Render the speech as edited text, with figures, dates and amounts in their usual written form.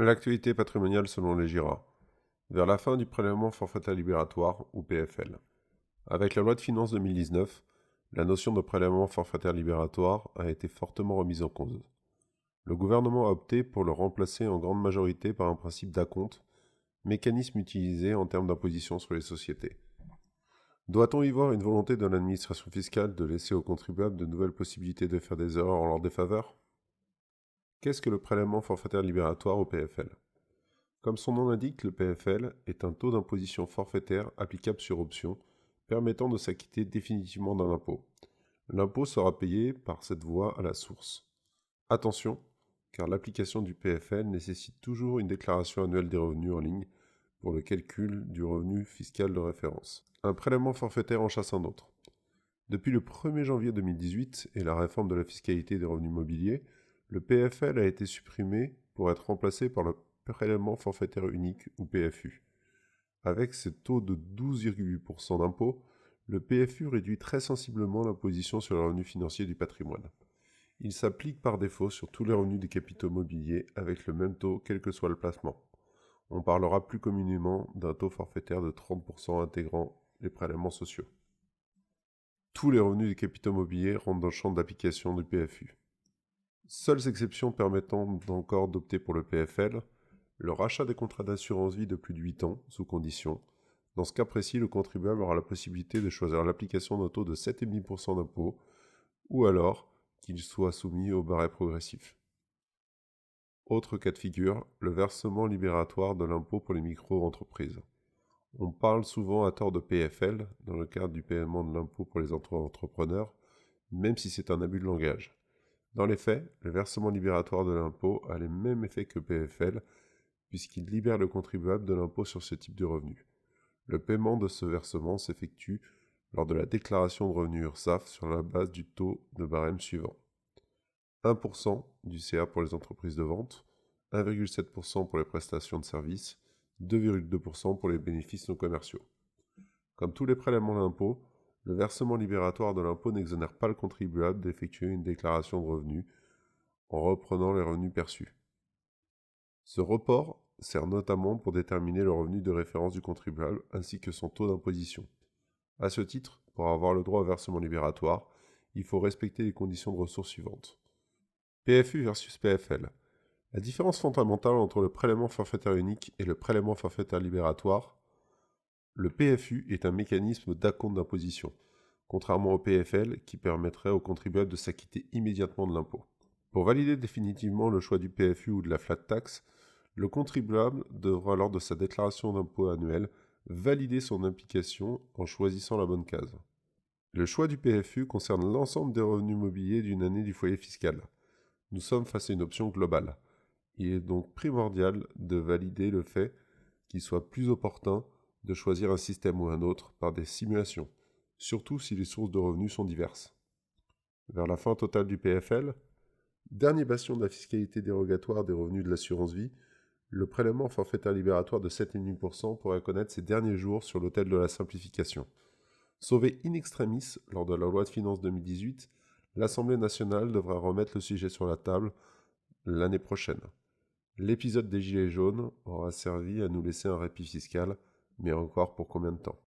L'actualité patrimoniale selon les GIRA. Vers la fin du prélèvement forfaitaire libératoire, ou PFL. Avec la loi de finances 2019, la notion de prélèvement forfaitaire libératoire a été fortement remise en cause. Le gouvernement a opté pour le remplacer en grande majorité par un principe d'acompte, mécanisme utilisé en termes d'imposition sur les sociétés. Doit-on y voir une volonté de l'administration fiscale de laisser aux contribuables de nouvelles possibilités de faire des erreurs en leur défaveur? Qu'est-ce que le prélèvement forfaitaire libératoire au PFL? Comme son nom l'indique, le PFL est un taux d'imposition forfaitaire applicable sur option, permettant de s'acquitter définitivement d'un impôt. L'impôt sera payé par cette voie à la source. Attention, car l'application du PFL nécessite toujours une déclaration annuelle des revenus en ligne pour le calcul du revenu fiscal de référence. Un prélèvement forfaitaire en chasse un autre. Depuis le 1er janvier 2018 et la réforme de la fiscalité des revenus mobiliers, le PFL a été supprimé pour être remplacé par le prélèvement forfaitaire unique ou PFU. Avec ses taux de 12,8% d'impôt, le PFU réduit très sensiblement l'imposition sur les revenus financiers du patrimoine. Il s'applique par défaut sur tous les revenus des capitaux mobiliers avec le même taux quel que soit le placement. On parlera plus communément d'un taux forfaitaire de 30% intégrant les prélèvements sociaux. Tous les revenus des capitaux mobiliers rentrent dans le champ d'application du PFU. Seules exceptions permettant encore d'opter pour le PFL, le rachat des contrats d'assurance vie de plus de 8 ans, sous condition. Dans ce cas précis, le contribuable aura la possibilité de choisir l'application d'un taux de 7,5% d'impôt, ou alors qu'il soit soumis au barème progressif. Autre cas de figure, le versement libératoire de l'impôt pour les micro-entreprises. On parle souvent à tort de PFL dans le cadre du paiement de l'impôt pour les entrepreneurs, même si c'est un abus de langage. Dans les faits, le versement libératoire de l'impôt a les mêmes effets que PFL, puisqu'il libère le contribuable de l'impôt sur ce type de revenu. Le paiement de ce versement s'effectue lors de la déclaration de revenus URSSAF sur la base du taux de barème suivant. 1% du CA pour les entreprises de vente, 1,7% pour les prestations de services, 2,2% pour les bénéfices non commerciaux. Comme tous les prélèvements d'impôt, le versement libératoire de l'impôt n'exonère pas le contribuable d'effectuer une déclaration de revenus en reprenant les revenus perçus. Ce report sert notamment pour déterminer le revenu de référence du contribuable ainsi que son taux d'imposition. À ce titre, pour avoir le droit au versement libératoire, il faut respecter les conditions de ressources suivantes. PFU versus PFL. La différence fondamentale entre le prélèvement forfaitaire unique et le prélèvement forfaitaire libératoire. Le PFU est un mécanisme d'acompte d'imposition, contrairement au PFL qui permettrait au contribuable de s'acquitter immédiatement de l'impôt. Pour valider définitivement le choix du PFU ou de la flat tax, le contribuable devra lors de sa déclaration d'impôt annuelle valider son implication en choisissant la bonne case. Le choix du PFU concerne l'ensemble des revenus mobiliers d'une année du foyer fiscal. Nous sommes face à une option globale. Il est donc primordial de valider le fait qu'il soit plus opportun de choisir un système ou un autre par des simulations, surtout si les sources de revenus sont diverses. Vers la fin totale du PFL, dernier bastion de la fiscalité dérogatoire des revenus de l'assurance vie, le prélèvement forfaitaire libératoire de 7,5% pourrait connaître ses derniers jours sur l'autel de la simplification. Sauvé in extremis lors de la loi de finances 2018, l'Assemblée nationale devra remettre le sujet sur la table l'année prochaine. L'épisode des Gilets jaunes aura servi à nous laisser un répit fiscal, mais encore pour combien de temps?